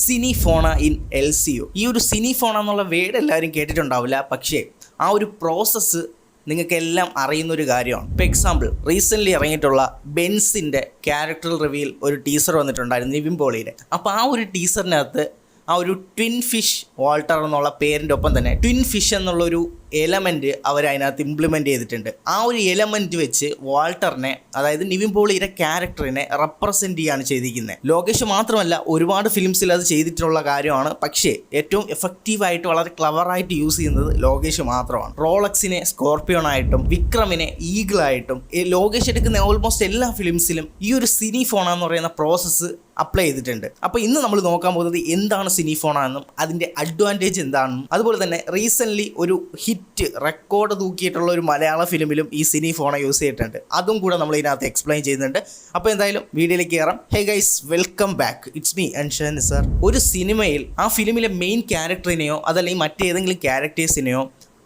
സിനിഫോണ in LCU. ഈ ഒരു സിനിഫോണ എന്നുള്ള വേർഡ് എല്ലാവരും കേട്ടിട്ടുണ്ടാവില്ല, പക്ഷേ ആ ഒരു പ്രോസസ്സ് നിങ്ങൾക്കെല്ലാം അറിയുന്നൊരു കാര്യമാണ്. ഇപ്പോൾ എക്സാമ്പിൾ, റീസെൻ്റ്ലി ഇറങ്ങിയിട്ടുള്ള ബെൻസിൻ്റെ ക്യാരക്ടർ റിവീൽ ഒരു ടീസർ വന്നിട്ടുണ്ടായിരുന്നു, നിവിൻ പോളിയുടെ. അപ്പോൾ ആ ഒരു ടീസറിനകത്ത് ആ ഒരു ട്വിൻ ഫിഷ് വാൾട്ടർ എന്നുള്ള പേരിൻ്റെ ഒപ്പം തന്നെ ട്വിൻ ഫിഷ് എന്നുള്ളൊരു എലമെൻറ്റ് അവർ അതിനകത്ത് ഇംപ്ലിമെൻറ്റ് ചെയ്തിട്ടുണ്ട്. ആ ഒരു എലമെൻറ്റ് വെച്ച് വാൾട്ടറിനെ, അതായത് നിവിൻ പോളിയുടെ ക്യാരക്ടറിനെ റെപ്രസെൻറ്റ് ചെയ്യാണ് ചെയ്തിരിക്കുന്നത്. ലോകേഷ് മാത്രമല്ല, ഒരുപാട് ഫിലിംസിൽ അത് ചെയ്തിട്ടുള്ള കാര്യമാണ്. പക്ഷേ ഏറ്റവും എഫക്റ്റീവായിട്ട് വളരെ ക്ലവറായിട്ട് യൂസ് ചെയ്യുന്നത് ലോകേഷ് മാത്രമാണ്. റോളക്സിനെ സ്കോർപ്പിയോണായിട്ടും വിക്രമിനെ ഈഗിളായിട്ടും ലോകേഷ് എടുക്കുന്ന ഓൾമോസ്റ്റ് എല്ലാ ഫിലിംസിലും ഈ ഒരു സിനിഫോണ എന്ന് പറയുന്ന പ്രോസസ്സ് അപ്ലൈ ചെയ്തിട്ടുണ്ട്. അപ്പോൾ ഇന്ന് നമ്മൾ നോക്കാൻ പോകുന്നത് എന്താണ് സിനിഫോണ എന്നും അതിൻ്റെ അഡ്വാൻറ്റേജ് എന്താണെന്നും, അതുപോലെ തന്നെ റീസെൻ്റ്ലി ഒരു ഹിറ്റ് റെക്കോർഡ് തൂക്കിയിട്ടുള്ള ഒരു മലയാള ഫിലിമിലും ഈ സിനിഫോണ യൂസ് ചെയ്തിട്ടുണ്ട്. അതും കൂടെ നമ്മൾ ഇതിനകത്ത് എക്സ്പ്ലെയിൻ ചെയ്യുന്നുണ്ട്. അപ്പോൾ എന്തായാലും വീഡിയോയിലേക്ക് കയറാം. Hey guys, welcome back. It's me Anshan sir. ഒരു സിനിമയിൽ ആ ഫിലിമിലെ മെയിൻ ക്യാരക്ടറിനെയോ അതല്ലെങ്കിൽ മറ്റേതെങ്കിലും ക്യാരക്ടേഴ്സിനെയോ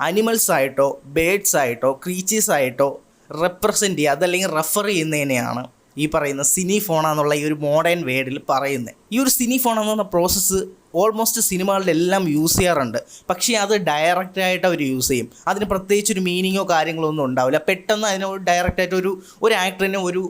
അനിമൽസ് ആയിട്ടോ ബേഡ്സ് ആയിട്ടോ ക്രീച്ചേഴ്സ് ആയിട്ടോ റെപ്രസെൻ്റ് ചെയ്യുക അതല്ലെങ്കിൽ റെഫർ ചെയ്യുന്നതിനെയാണ് ഈ പറയുന്ന സിനിഫോണ എന്നുള്ള ഈ ഒരു മോഡേൺ വേർഡിൽ പറയുന്നത്. ഈ ഒരു സിനിഫോണ എന്ന് പറഞ്ഞ പ്രോസസ്സ് ഓൾമോസ്റ്റ് സിനിമകളിലെല്ലാം യൂസ് ചെയ്യാറുണ്ട്. പക്ഷേ അത് ഡയറക്റ്റായിട്ട് അവർ യൂസ് ചെയ്യും. അതിന് പ്രത്യേകിച്ചൊരു മീനിങ്ങോ കാര്യങ്ങളോ ഒന്നും ഉണ്ടാവില്ല. പെട്ടെന്ന് അതിന് ഡയറക്റ്റായിട്ട് ഒരു ആക്ടറിനെ ഒരു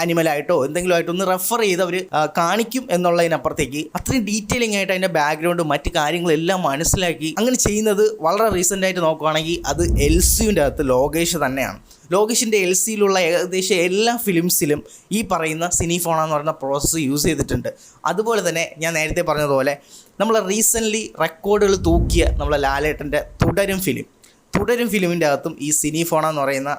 അനിമലായിട്ടോ എന്തെങ്കിലും ആയിട്ടോ ഒന്ന് റെഫർ ചെയ്ത് അവർ കാണിക്കും എന്നുള്ളതിനപ്പുറത്തേക്ക് അത്രയും ഡീറ്റെയിലിംഗ് ആയിട്ട് അതിൻ്റെ ബാക്ക്ഗ്രൗണ്ടും മറ്റ് കാര്യങ്ങളെല്ലാം മനസ്സിലാക്കി അങ്ങനെ ചെയ്യുന്നത് വളരെ റീസെൻ്റായിട്ട് നോക്കുകയാണെങ്കിൽ അത് LCUവിൻ്റെ അകത്ത് ലോകേഷ് തന്നെയാണ്. ലോകേഷിൻ്റെ LCUയിലുള്ള ഏകദേശം എല്ലാ ഫിലിംസിലും ഈ പറയുന്ന സിനിഫോണ എന്ന് പറയുന്ന പ്രോസസ്സ് യൂസ് ചെയ്തിട്ടുണ്ട്. അതുപോലെ തന്നെ ഞാൻ നേരത്തെ പറഞ്ഞതുപോലെ നമ്മൾ റീസെൻ്റ്ലി റെക്കോർഡുകൾ തൂക്കിയ നമ്മളെ ലാലേട്ടൻ്റെ തുടരും ഫിലിമിൻ്റെ അകത്തും ഈ സിനിഫോണ എന്ന് പറയുന്ന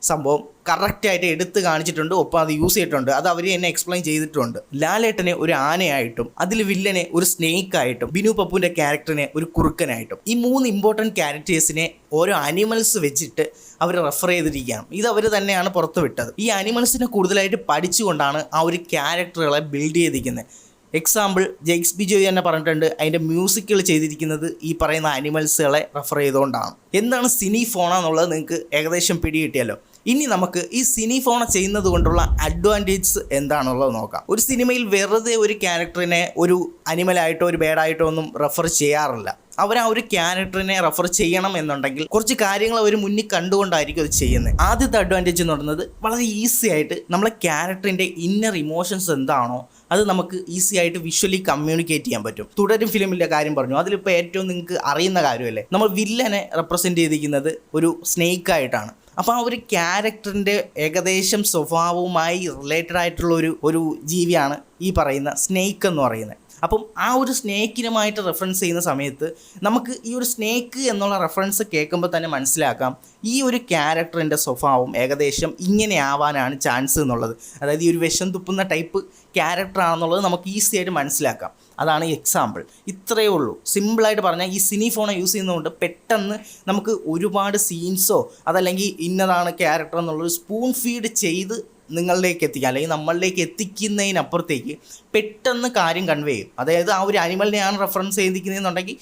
സംഭവം കറക്റ്റായിട്ട് എടുത്ത് കാണിച്ചിട്ടുണ്ട്. ഒപ്പം അത് യൂസ് ചെയ്തിട്ടുണ്ട്. അത് അവർ എന്നെ എക്സ്പ്ലെയിൻ ചെയ്തിട്ടുണ്ട്. ലാലേട്ടനെ ഒരു ആനയായിട്ടും അതിൽ വില്ലനെ ഒരു സ്നേക്കായിട്ടും ബിനു പപ്പുവിൻ്റെ ക്യാരക്ടറിനെ ഒരു കുറുക്കനായിട്ടും ഈ 3 ഇമ്പോർട്ടൻറ്റ് ക്യാരക്ടേഴ്സിനെ ഓരോ അനിമൽസ് വെച്ചിട്ട് അവർ റെഫർ ചെയ്തിരിക്കുകയാണ്. ഇത് അവർ തന്നെയാണ് പുറത്തു വിട്ടത്. ഈ അനിമൽസിനെ കൂടുതലായിട്ട് പഠിച്ചുകൊണ്ടാണ് ആ ഒരു ക്യാരക്ടറുകളെ ബിൽഡ് ചെയ്തിരിക്കുന്നത്. എക്സാമ്പിൾ, ജെയ്ക്സ് ബിജോയ് തന്നെ പറഞ്ഞിട്ടുണ്ട്, അതിൻ്റെ മ്യൂസിക്കുകൾ ചെയ്തിരിക്കുന്നത് ഈ പറയുന്ന അനിമൽസുകളെ റെഫർ ചെയ്തുകൊണ്ടാണ്. എന്താണ് സിനിഫോണ എന്നുള്ളത് നിങ്ങൾക്ക് ഏകദേശം പിടികിട്ടിയല്ലോ. ഇനി നമുക്ക് ഈ സിനിഫോണ ചെയ്യുന്നത് കൊണ്ടുള്ള അഡ്വാൻറ്റേജസ് എന്താണെന്നുള്ളത് നോക്കാം. ഒരു സിനിമയിൽ വെറുതെ ഒരു ക്യാരക്ടറിനെ ഒരു അനിമലായിട്ടോ ഒരു ബേഡായിട്ടോ ഒന്നും റെഫർ ചെയ്യാറില്ല. അവർ ആ ഒരു ക്യാരക്ടറിനെ റെഫർ ചെയ്യണം എന്നുണ്ടെങ്കിൽ കുറച്ച് കാര്യങ്ങൾ അവർ മുന്നിൽ കണ്ടുകൊണ്ടായിരിക്കും അത് ചെയ്യുന്നത്. ആദ്യത്തെ അഡ്വാൻറ്റേജ് എന്ന് പറയുന്നത് വളരെ ഈസി ആയിട്ട് നമ്മളെ ക്യാരക്ടറിൻ്റെ ഇന്നർ ഇമോഷൻസ് എന്താണോ അത് നമുക്ക് ഈസി ആയിട്ട് വിഷ്വലി കമ്മ്യൂണിക്കേറ്റ് ചെയ്യാൻ പറ്റും. തുടരും ഫിലിമിൻ്റെ കാര്യം പറഞ്ഞു, അതിലിപ്പോൾ ഏറ്റവും നിങ്ങൾക്ക് അറിയുന്ന കാര്യമല്ലേ, നമ്മൾ വില്ലനെ റെപ്രസെൻ്റ് ചെയ്തിരിക്കുന്നത് ഒരു സ്നേക്കായിട്ടാണ്. അപ്പോൾ ആ ഒരു ക്യാരക്ടറിൻ്റെ ഏകദേശം സ്വഭാവവുമായി റിലേറ്റഡ് ആയിട്ടുള്ള ഒരു ജീവിയാണ് ഈ പറയുന്ന സ്നേക്ക് എന്ന് പറയുന്നത്. അപ്പം ആ ഒരു സ്നേക്കിനുമായിട്ട് റെഫറൻസ് ചെയ്യുന്ന സമയത്ത് നമുക്ക് ഈ ഒരു സ്നേക്ക് എന്നുള്ള റെഫറൻസ് കേൾക്കുമ്പോൾ തന്നെ മനസ്സിലാക്കാം ഈ ഒരു ക്യാരക്ടറിൻ്റെ സ്വഭാവം ഏകദേശം ഇങ്ങനെ ആവാനാണ് ചാൻസ് എന്നുള്ളത്. അതായത് ഈ ഒരു വിഷം തുപ്പുന്ന ടൈപ്പ് ക്യാരക്ടറാണെന്നുള്ളത് നമുക്ക് ഈസി ആയിട്ട് മനസ്സിലാക്കാം. അതാണ് എക്സാമ്പിൾ. ഇത്രയേ ഉള്ളൂ. സിമ്പിളായിട്ട് പറഞ്ഞാൽ ഈ സിനിഫോണ യൂസ് ചെയ്യുന്നതുകൊണ്ട് പെട്ടെന്ന് നമുക്ക് ഒരുപാട് സീൻസോ അതല്ലെങ്കിൽ ഇന്നതാണ് ക്യാരക്ടർ എന്നുള്ളൊരു സ്പൂൺ ഫീഡ് ചെയ്ത് നിങ്ങളിലേക്ക് എത്തിക്കുക അല്ലെങ്കിൽ നമ്മളിലേക്ക് എത്തിക്കുന്നതിനപ്പുറത്തേക്ക് പെട്ടെന്ന് കാര്യം കൺവേ ചെയ്യും. അതായത് ആ ഒരു അനിമലിനെയാണ് റെഫറൻസ് ചെയ്തിരിക്കുന്നതെന്നുണ്ടെങ്കിൽ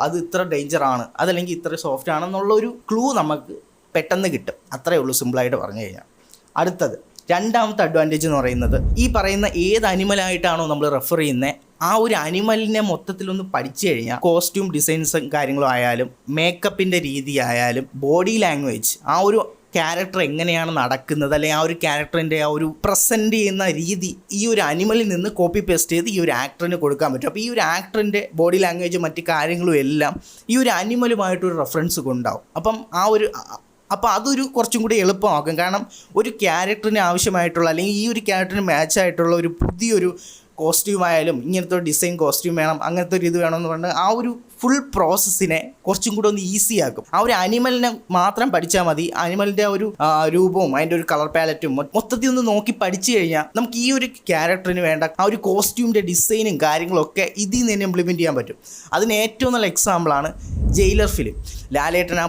അത് ഇത്ര ഡേഞ്ചറാണ് അതല്ലെങ്കിൽ ഇത്ര സോഫ്റ്റ് ആണെന്നുള്ളൊരു ക്ലൂ നമുക്ക് പെട്ടെന്ന് കിട്ടും. അത്രയേ ഉള്ളൂ, സിമ്പിളായിട്ട് പറഞ്ഞു കഴിഞ്ഞാൽ. അടുത്തത് രണ്ടാമത്തെ അഡ്വാൻറ്റേജ് എന്ന് പറയുന്നത് ഈ പറയുന്ന ഏത് അനിമലായിട്ടാണോ നമ്മൾ റെഫർ ചെയ്യുന്നത് ആ ഒരു അനിമലിനെ മൊത്തത്തിലൊന്ന് പഠിച്ചു കഴിഞ്ഞാൽ കോസ്റ്റ്യൂം ഡിസൈൻസും കാര്യങ്ങളും ആയാലും മേക്കപ്പിൻ്റെ രീതി ആയാലും ബോഡി ലാംഗ്വേജ്, ആ ഒരു ക്യാരക്ടർ എങ്ങനെയാണ് നടക്കുന്നത് അല്ലെങ്കിൽ ആ ഒരു ക്യാരക്ടറിൻ്റെ ആ ഒരു പ്രസൻറ്റ് ചെയ്യുന്ന രീതി ഈ ഒരു അനിമലിൽ നിന്ന് കോപ്പി പേസ്റ്റ് ചെയ്ത് ഈ ഒരു ആക്ടറിന് കൊടുക്കാൻ പറ്റും. അപ്പോൾ ഈ ഒരു ആക്ടറിൻ്റെ ബോഡി ലാംഗ്വേജും മറ്റ് കാര്യങ്ങളും എല്ലാം ഈ ഒരു അനിമലുമായിട്ടൊരു റെഫറൻസ് കൊണ്ടാവും. അപ്പോൾ അതൊരു കുറച്ചും കൂടി എളുപ്പമാക്കും. കാരണം ഒരു ക്യാരക്ടറിന് ആവശ്യമായിട്ടുള്ള അല്ലെങ്കിൽ ഈ ഒരു ക്യാരക്ടറിന് മാച്ചായിട്ടുള്ള ഒരു പുതിയൊരു കോസ്റ്റ്യൂം ആയാലും ഇങ്ങനത്തെ ഒരു ഡിസൈൻ കോസ്റ്റ്യൂം വേണം അങ്ങനത്തെ ഒരു ഇത് വേണമെന്ന് പറഞ്ഞാൽ ആ ഒരു ഫുൾ പ്രോസസ്സിനെ കുറച്ചും കൂടെ ഒന്ന് ഈസി ആക്കും. ആ ഒരു അനിമലിനെ മാത്രം പഠിച്ചാൽ മതി. അനിമലിൻ്റെ ആ ഒരു രൂപവും അതിൻ്റെ ഒരു കളർ പാലറ്റും മൊത്തത്തിൽ ഒന്ന് നോക്കി പഠിച്ചു കഴിഞ്ഞാൽ നമുക്ക് ഈ ഒരു ക്യാരക്ടറിന് വേണ്ട ആ ഒരു കോസ്റ്റ്യൂമിൻ്റെ ഡിസൈനും കാര്യങ്ങളൊക്കെ ഇതിൽ നിന്ന് തന്നെ ഇംപ്ലിമെൻറ്റ് ചെയ്യാൻ പറ്റും. അതിന് ഏറ്റവും നല്ല എക്സാമ്പിളാണ് ജയിലർ ഫിലിം. ലാലേട്ടൻ ആ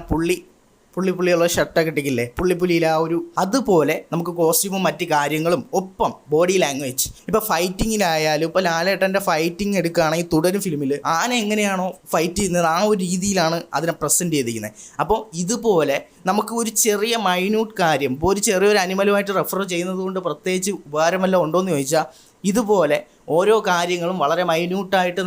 പുള്ളിയുള്ള ഷർട്ടൊക്കെ ഇട്ടിക്കില്ലേ, പുള്ളിയിലെ ആ ഒരു അതുപോലെ നമുക്ക് കോസ്റ്റ്യൂമും മറ്റ് കാര്യങ്ങളും ഒപ്പം ബോഡി ലാംഗ്വേജ്. ഇപ്പോൾ ഫൈറ്റിങ്ങിലായാലും ഇപ്പോൾ ലാലേട്ടൻ്റെ ഫൈറ്റിംഗ് എടുക്കുകയാണെങ്കിൽ തുടരും ഫിലിമിൽ ആന എങ്ങനെയാണോ ഫൈറ്റ് ചെയ്യുന്നത് ആ ഒരു രീതിയിലാണ് അതിനെ പ്രസൻറ്റ് ചെയ്തിരിക്കുന്നത്. അപ്പോൾ ഇതുപോലെ നമുക്ക് ഒരു ചെറിയ മൈന്യൂട്ട് കാര്യം ഇപ്പോൾ ഒരു ചെറിയൊരു അനിമലുമായിട്ട് റെഫർ ചെയ്യുന്നത് കൊണ്ട് പ്രത്യേകിച്ച് ഉപകാരമല്ല ഉണ്ടോയെന്ന് ചോദിച്ചാൽ ഇതുപോലെ ഓരോ കാര്യങ്ങളും വളരെ മൈന്യൂട്ടായിട്ട്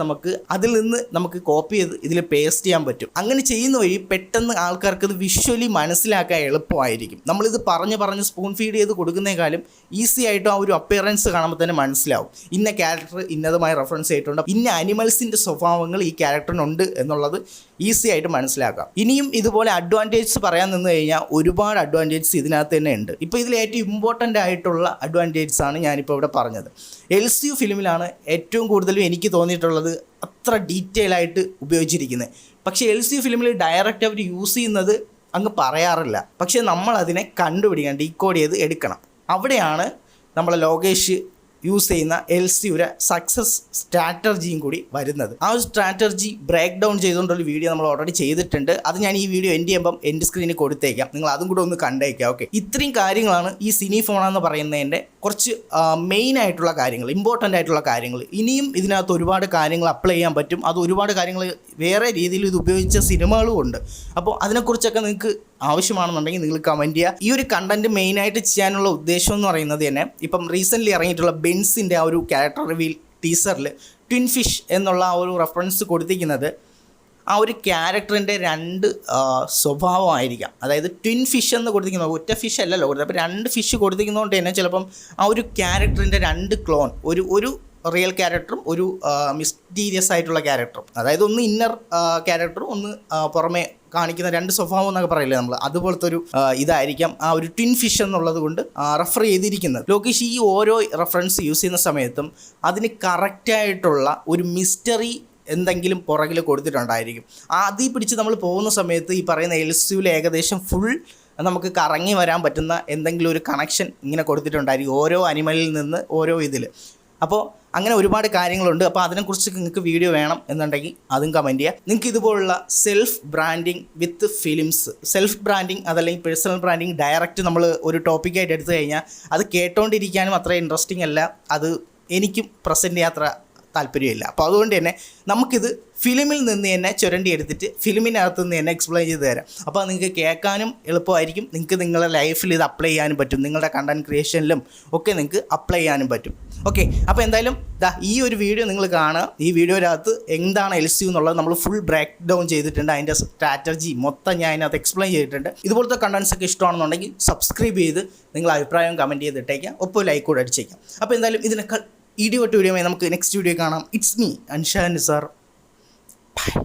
അതിൽ നിന്ന് നമുക്ക് കോപ്പി ചെയ്ത് ഇതിൽ പേസ്റ്റ് ചെയ്യാൻ പറ്റും. അങ്ങനെ ചെയ്യുന്ന വഴി പെട്ടെന്ന് ആൾക്കാർക്ക് ഇത് വിഷ്വലി മനസ്സിലാക്കാൻ എളുപ്പമായിരിക്കും. നമ്മളിത് പറഞ്ഞ് സ്പൂൺ ഫീഡ് ചെയ്ത് കൊടുക്കുന്നതിനേക്കാളും ഈസി ആയിട്ട് ആ ഒരു അപ്പിയറൻസ് കാണുമ്പോൾ തന്നെ മനസ്സിലാവും ഇന്ന ക്യാരക്ടർ ഇന്നതുമായി റെഫറൻസ് ചെയ്തിട്ടുണ്ട്, ഇന്ന അനിമൽസിൻ്റെ സ്വഭാവങ്ങൾ ഈ ക്യാരക്ടറിനുണ്ട് എന്നുള്ളത് ഈസി ആയിട്ട് മനസ്സിലാക്കാം. ഇനിയും ഇതുപോലെ അഡ്വാൻറ്റേജസ് പറയാൻ നിന്ന് കഴിഞ്ഞാൽ ഒരുപാട് അഡ്വാൻറ്റേജസ് ഇതിനകത്ത് തന്നെ ഉണ്ട്. ഇപ്പോൾ ഇതിൽ ഏറ്റവും ഇമ്പോർട്ടൻ്റ് ആയിട്ടുള്ള അഡ്വാൻറ്റേജസ് ആണ് ഞാനിപ്പോൾ ഇവിടെ പറഞ്ഞത്. LCU ഫിലിമിലാണ് ഏറ്റവും കൂടുതലും എനിക്ക് തോന്നിയിട്ടുള്ളത് അത്ര ഡീറ്റെയിൽ ആയിട്ട് ഉപയോഗിച്ചിരിക്കുന്നത്. പക്ഷേ LCU ഫിലിമിൽ ഡയറക്റ്റ് അവർ യൂസ് ചെയ്യുന്നത് അങ്ങ് പറയാറില്ല. പക്ഷേ നമ്മളതിനെ കണ്ടുപിടിക്കണം, ഡീകോഡ് ചെയ്ത് എടുക്കണം. അവിടെയാണ് നമ്മളെ ലോകേഷ് യൂസ് ചെയ്യുന്ന LCUയുടെ സക്സസ് സ്ട്രാറ്റജിയും കൂടി വരുന്നത്. ആ ഒരു സ്ട്രാറ്റജി ബ്രേക്ക് ഡൗൺ ചെയ്തുകൊണ്ടൊരു വീഡിയോ നമ്മൾ ഓൾറെഡി ചെയ്തിട്ടുണ്ട്. അത് ഞാൻ ഈ വീഡിയോ എൻഡ് ചെയ്യുമ്പം എൻ്റെ സ്ക്രീനിൽ കൊടുത്തേക്കാം, നിങ്ങൾ അതും കൂടെ ഒന്ന് കണ്ടേക്കാം. ഓക്കെ, ഇത്രയും കാര്യങ്ങളാണ് ഈ സിനിഫോൺ എന്ന് പറയുന്നതിൻ്റെ കുറച്ച് മെയിൻ ആയിട്ടുള്ള കാര്യങ്ങൾ, ഇമ്പോർട്ടൻ്റ് ആയിട്ടുള്ള കാര്യങ്ങൾ. ഇനിയും ഇതിനകത്ത് ഒരുപാട് കാര്യങ്ങൾ അപ്ലൈ ചെയ്യാൻ പറ്റും. അത് ഒരുപാട് കാര്യങ്ങൾ വേറെ രീതിയിൽ ഇത് ഉപയോഗിച്ച സിനിമകളും ഉണ്ട്. അപ്പോൾ അതിനെക്കുറിച്ചൊക്കെ നിങ്ങൾക്ക് ആവശ്യമാണെന്നുണ്ടെങ്കിൽ നിങ്ങൾ കമൻറ്റ് ചെയ്യുക. ഈ ഒരു കണ്ടൻറ്റ് മെയിനായിട്ട് ചെയ്യാനുള്ള ഉദ്ദേശം എന്ന് പറയുന്നത് തന്നെ ഇപ്പം റീസെൻ്റ്ലി ഇറങ്ങിയിട്ടുള്ള ബെൻസിൻ്റെ ആ ഒരു ക്യാരക്ടർ റിവീൽ ടീസറിൽ ട്വിൻ ഫിഷ് എന്നുള്ള ആ ഒരു റെഫറൻസ് കൊടുത്തിരിക്കുന്നത് ആ ഒരു ക്യാരക്ടറിൻ്റെ രണ്ട് സ്വഭാവമായിരിക്കാം. അതായത് ട്വിൻ ഫിഷ് എന്ന് കൊടുത്തിരിക്കുന്നത് ഒറ്റ ഫിഷ് അല്ലല്ലോ കൊടുത്തത്. അപ്പോൾ രണ്ട് ഫിഷ് കൊടുത്തിരിക്കുന്നതുകൊണ്ട് തന്നെ ചിലപ്പം ആ ഒരു ക്യാരക്ടറിൻ്റെ രണ്ട് ക്ലോൺ, ഒരു റിയൽ ക്യാരക്ടറും ഒരു മിസ്റ്റീരിയസ് ആയിട്ടുള്ള ക്യാരക്ടറും, അതായത് ഒന്ന് ഇന്നർ ക്യാരക്ടറും ഒന്ന് പുറമെ കാണിക്കുന്ന രണ്ട് സ്വഭാവം എന്നൊക്കെ പറയില്ലേ നമ്മൾ, അതുപോലത്തെ ഒരു ഇതായിരിക്കാം ആ ഒരു ട്വിൻ ഫിഷ് എന്നുള്ളത് കൊണ്ട് റെഫർ ചെയ്തിരിക്കുന്നത്. ലോകേഷ് ഈ ഓരോ റെഫറൻസ് യൂസ് ചെയ്യുന്ന സമയത്തും അതിന് കറക്റ്റായിട്ടുള്ള ഒരു മിസ്റ്ററി എന്തെങ്കിലും പുറകിൽ കൊടുത്തിട്ടുണ്ടായിരിക്കും. അതിൽ പിടിച്ച് നമ്മൾ പോകുന്ന സമയത്ത് ഈ പറയുന്ന LCUവിൽ ഏകദേശം ഫുൾ നമുക്ക് കറങ്ങി വരാൻ പറ്റുന്ന എന്തെങ്കിലും ഒരു കണക്ഷൻ ഇങ്ങനെ കൊടുത്തിട്ടുണ്ടായിരിക്കും ഓരോ അനിമലിൽ നിന്ന് ഓരോ ഇതിൽ. അപ്പോൾ അങ്ങനെ ഒരുപാട് കാര്യങ്ങളുണ്ട്. അപ്പോൾ അതിനെക്കുറിച്ച് നിങ്ങൾക്ക് വീഡിയോ വേണം എന്നുണ്ടെങ്കിൽ അതും കമൻറ്റ് ചെയ്യുക. നിങ്ങൾക്ക് ഇതുപോലുള്ള സെൽഫ് ബ്രാൻഡിങ് വിത്ത് ഫിലിംസ്, സെൽഫ് ബ്രാൻഡിങ് അതല്ലെങ്കിൽ പേഴ്സണൽ ബ്രാൻഡിങ് ഡയറക്റ്റ് നമ്മൾ ഒരു ടോപ്പിക്കായിട്ട് എടുത്തു കഴിഞ്ഞാൽ അത് കേട്ടോണ്ടിരിക്കാനും അത്ര ഇൻട്രസ്റ്റിംഗ് അല്ല, അത് എനിക്കും പ്രസൻറ്റ് ചെയ്യാൻ അത്ര താല്പര്യമില്ല. അപ്പോൾ അതുകൊണ്ട് തന്നെ നമുക്കിത് ഫിലിമിൽ നിന്ന് തന്നെ ചുരണ്ടി എടുത്തിട്ട് ഫിലിമിനകത്ത് നിന്ന് തന്നെ എക്സ്പ്ലെയിൻ ചെയ്ത് തരാം. അപ്പോൾ നിങ്ങൾക്ക് കേൾക്കാനും എളുപ്പമായിരിക്കും, നിങ്ങൾക്ക് നിങ്ങളുടെ ലൈഫിൽ ഇത് അപ്ലൈ ചെയ്യാനും പറ്റും, നിങ്ങളുടെ കണ്ടൻറ് ക്രിയേഷനിലും ഒക്കെ നിങ്ങൾക്ക് അപ്ലൈ ചെയ്യാനും പറ്റും. ഓക്കെ, അപ്പോൾ എന്തായാലും ഈ ഒരു വീഡിയോ നിങ്ങൾ കാണുക. ഈ വീഡിയോയിനകത്ത് എന്താണ് LCU എന്നുള്ളത് നമ്മൾ ഫുൾ ബ്രേക്ക് ഡൗൺ ചെയ്തിട്ടുണ്ട്. അതിൻ്റെ സ്ട്രാറ്റജി മൊത്തം ഞാൻ അതിനകത്ത് എക്സ്പ്ലെയിൻ ചെയ്തിട്ടുണ്ട്. ഇതുപോലത്തെ കണ്ടൻസ് ഒക്കെ ഇഷ്ടമാണെന്നുണ്ടെങ്കിൽ സബ്സ്ക്രൈബ് ചെയ്ത് നിങ്ങളുടെ അഭിപ്രായം കമൻറ്റ് ചെയ്തിട്ടേക്കാം, ഒപ്പം ലൈക്ക് കൂടെ അടിച്ചേക്കാം. അപ്പോൾ എന്തായാലും ഇതിനേക്കാൾ ഇടിവെട്ട് വീഡിയോയുമായി നമുക്ക് നെക്സ്റ്റ് വീഡിയോ കാണാം. It's me Ansha Nisar. Bye.